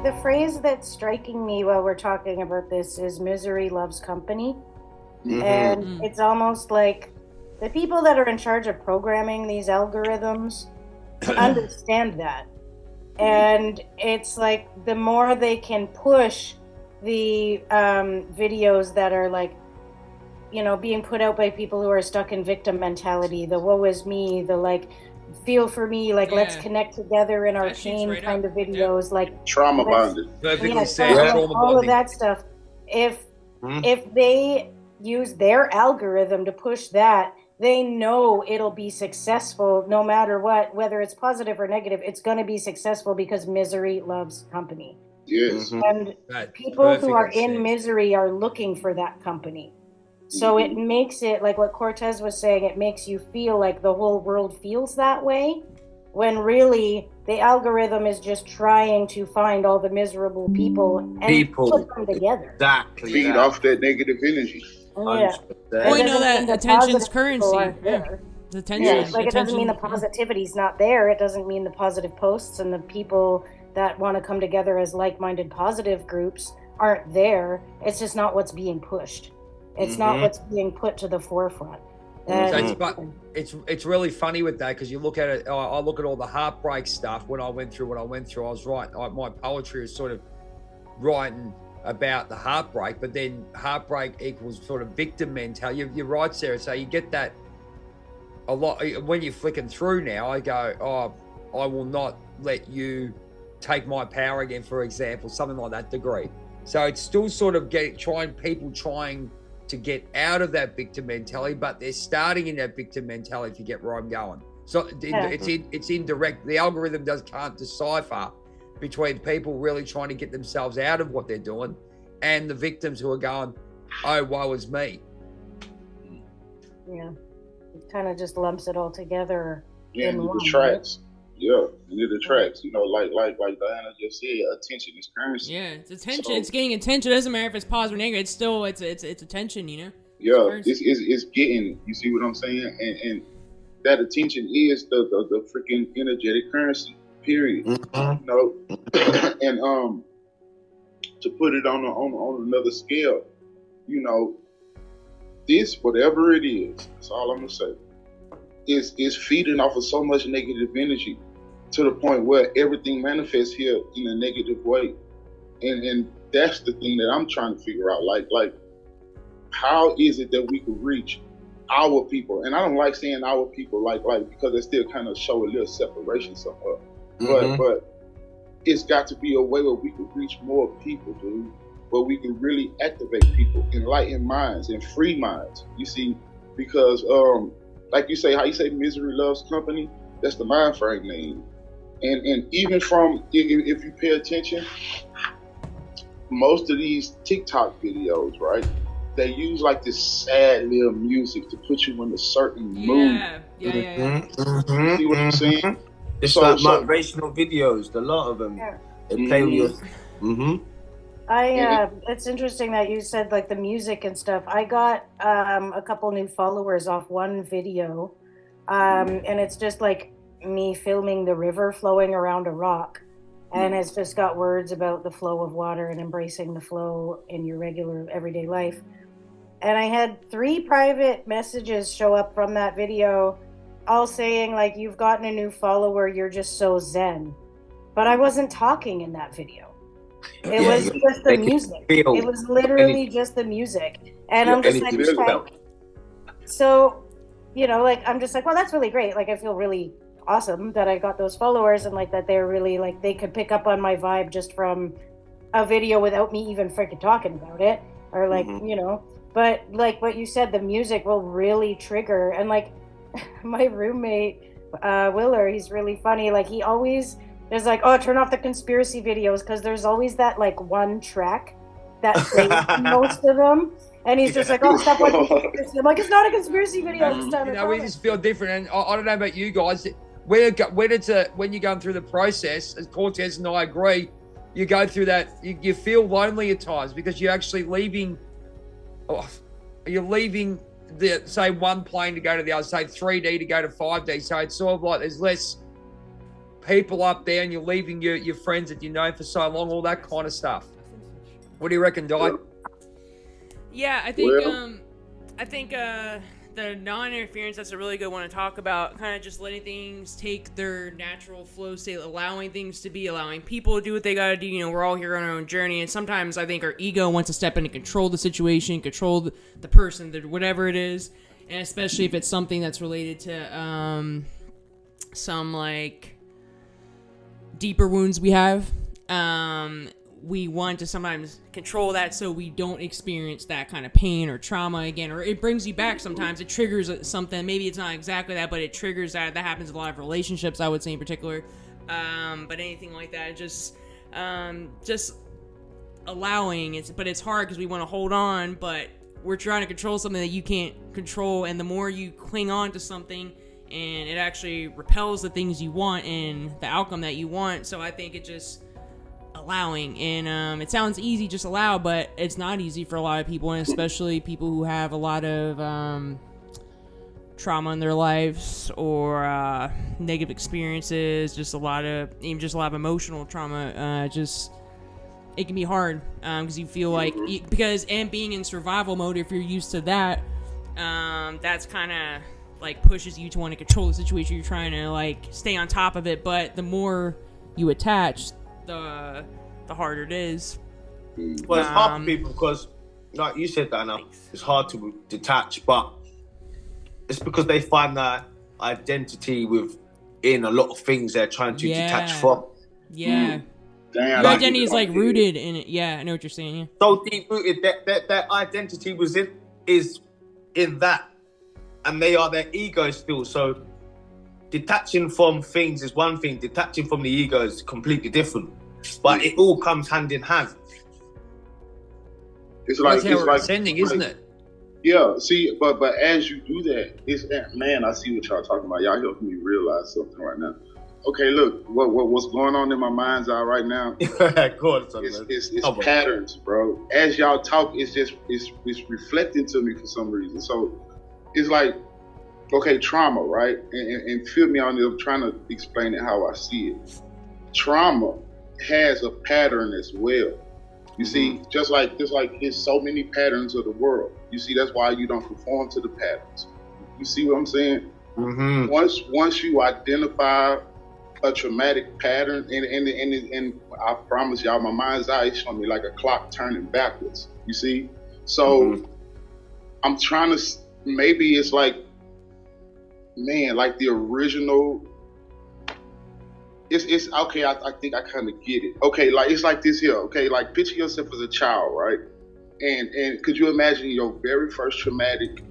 the phrase that's striking me while we're talking about this is misery loves company. And it's almost like the people that are in charge of programming these algorithms understand that. And it's like the more they can push the videos that are like, you know, being put out by people who are stuck in victim mentality, the woe is me, the like feel for me, like let's connect together in our pain kind of videos, like trauma bonded. Perfectly said. like all of that stuff. If they use their algorithm to push that, they know it'll be successful no matter what, whether it's positive or negative. It's going to be successful because misery loves company. Yes. And people who are in misery are looking for that company. So it makes it, like what Cortez was saying, it makes you feel like the whole world feels that way, when really the algorithm is just trying to find all the miserable people and put them together. Exactly. Feed off that negative energy. Yeah. Well, we know that attention's currency. Attention. Like it doesn't mean the positivity's not there. It doesn't mean the positive posts and the people that want to come together as like-minded positive groups aren't there. It's just not what's being pushed. It's not what's being put to the forefront. It's really funny with that, because you look at it. I look at all the heartbreak stuff. When I went through what I went through, I was writing. My poetry is sort of writing about the heartbreak, but then heartbreak equals sort of victim mentality. You're right, Sarah. So you get that a lot when you're flicking through. Now I go, oh, I will not let you take my power again, for example, something like that degree. So it's still sort of trying to get out of that victim mentality, but they're starting in that victim mentality, if you get where I'm going. So it's indirect. The algorithm can't decipher between people really trying to get themselves out of what they're doing and the victims who are going, oh, woe is me. Yeah. It kind of just lumps it all together. Yeah, and it attracts. Yeah, and it attracts. You know, like Diana just said, attention is currency. Yeah, it's attention. So, it's getting attention. It doesn't matter if it's positive or negative. It's still it's attention. You know. Yeah, it's getting. You see what I'm saying? And that attention is the freaking energetic currency. Period. You know, and to put it on another scale, you know, this whatever it is, that's all I'm gonna say. Is feeding off of so much negative energy, to the point where everything manifests here in a negative way. And that's the thing that I'm trying to figure out. Like how is it that we could reach our people? And I don't like saying our people like because they still kind of show a little separation somewhere. But it's got to be a way where we could reach more people, dude. Where we can really activate people, enlighten minds and free minds. You see, because like you say, how you say misery loves company, that's the mind frame name. And even from, if you pay attention, most of these TikTok videos, right, they use like this sad little music to put you in a certain mood. Yeah. You see what I'm saying? It's like motivational videos, a lot of them. Yeah. They play with your... It's interesting that you said like the music and stuff. I got a couple new followers off one video, and it's just like me filming the river flowing around a rock, and it's just got words about the flow of water and embracing the flow in your regular everyday life. And I had 3 private messages show up from that video, all saying like, you've gotten a new follower, you're just so zen. But I wasn't talking in that video. It was just the music. It was literally just the music. And I'm just like, so, you know, like, I'm just like, well, that's really great. Like, I feel really awesome that I got those followers, and like that they're really like, they could pick up on my vibe just from a video without me even freaking talking about it, or like, you know. But like what you said, the music will really trigger. And like my roommate, Willer, he's really funny. Like he always is like, oh, turn off the conspiracy videos, because there's always that like one track that plays most of them. And he's just like, oh, stop watching conspiracy. I'm like, it's not a conspiracy video this time. You know, we just feel different. And I don't know about you guys. When you're going through the process, as Cortez and I agree, you go through that, you feel lonely at times, because you're actually leaving the, say, one plane to go to the other, say 3D to go to 5D. So it's sort of like there's less people up there and you're leaving your friends that you know for so long, all that kind of stuff. What do you reckon, Di? Yeah, I think the non-interference, that's a really good one to talk about. Kind of just letting things take their natural flow state, allowing things to be, allowing people to do what they gotta do. You know, we're all here on our own journey, and sometimes I think our ego wants to step in and control the situation, control the person, whatever it is, and especially if it's something that's related to some like deeper wounds we have. We want to sometimes control that so we don't experience that kind of pain or trauma again, or it brings you back sometimes. It triggers something. Maybe it's not exactly that, but it triggers that. That happens in a lot of relationships, I would say in particular. But anything like that, just allowing it. But it's hard because we want to hold on, but we're trying to control something that you can't control. And the more you cling on to something, and it actually repels the things you want and the outcome that you want. So I think it just allowing, and it sounds easy, just allow, but it's not easy for a lot of people, and especially people who have a lot of trauma in their lives or negative experiences, just a lot of emotional trauma. It can be hard because you feel like and being in survival mode, if you're used to that, that's kind of like pushes you to want to control the situation. You're trying to like stay on top of it, but the more you attach, the harder it is. Well, it's hard for people because, like you said, Dana, it's hard to detach, but it's because they find that identity within a lot of things they're trying to detach from. Yeah. Damn, your identity is like rooted in it. Yeah, I know what you're saying. Yeah. So deep rooted that identity is in that, and they are their ego still. So detaching from things is one thing. Detaching from the ego is completely different. But it all comes hand in hand. It's like ascending, isn't it? Yeah. See, but as you do that, I see what y'all talking about. Y'all helping me realize something right now. Okay, look, what's going on in my mind's eye right now? It's patterns, bro. As y'all talk, it's reflecting to me for some reason. So it's like, okay, trauma, right? And feel me on it. I'm trying to explain it how I see it. Trauma has a pattern as well. You see, just like there's so many patterns of the world. You see, that's why you don't conform to the patterns. You see what I'm saying? Mm-hmm. Once you identify a traumatic pattern, and I promise y'all, my mind's eye is showing me like a clock turning backwards. You see, so I'm trying to. Maybe it's like, man, like the original. It's okay. I think I kind of get it. Okay, like it's like this here. Okay, like picture yourself as a child, right? And could you imagine your very first traumatic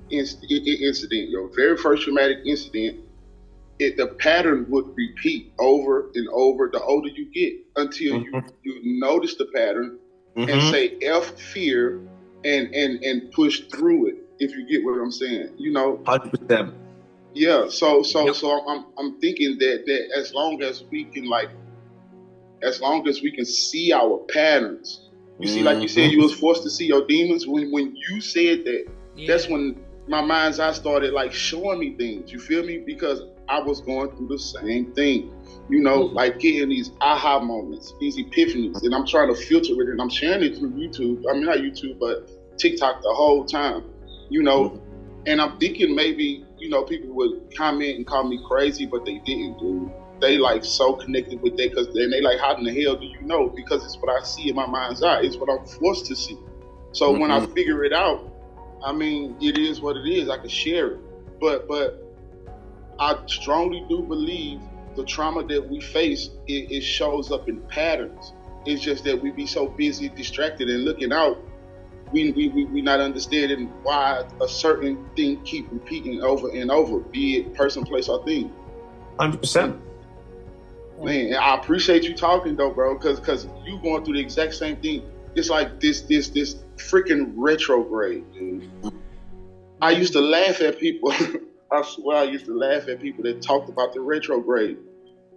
incident? Your very first traumatic incident. The pattern would repeat over and over the older you get until you notice the pattern and say F fear and push through it. If you get what I'm saying, you know. 100%. Yeah, so I'm thinking that as long as we can see our patterns, you see, like you said, you was forced to see your demons. When you said that, that's when my mind's eye started like showing me things. You feel me? Because I was going through the same thing, you know, like getting these aha moments, these epiphanies, and I'm trying to filter it, and I'm sharing it through YouTube. I mean, not YouTube, but TikTok the whole time, you know. And I'm thinking maybe, you know, people would comment and call me crazy, but they didn't, dude. They like so connected with that, because then they like, how in the hell do you know? Because it's what I see in my mind's eye. It's what I'm forced to see. So when I figure it out, I mean, it is what it is. I can share it. But I strongly do believe the trauma that we face, it shows up in patterns. It's just that we be so busy, distracted, and looking out. We not understanding why a certain thing keep repeating over and over, be it person, place, or thing. 100%. Man, I appreciate you talking though, bro, because you going through the exact same thing. It's like this freaking retrograde, dude. I used to laugh at people. I swear I used to laugh at people that talked about the retrograde.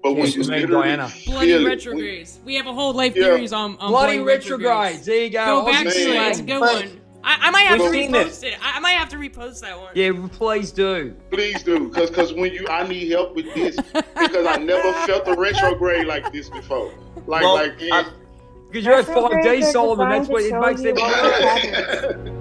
But when you literally bloody retrogrades. We have a whole life series on bloody retrogrades. There you go. Go back to it. It's a good one. I might have to We've seen it. repost it. I might have to repost that one. Yeah, please do. Please do, because when I need help with this, because I never felt a retrograde like this before. Because you're at 5D, Solomon. That's what it makes them.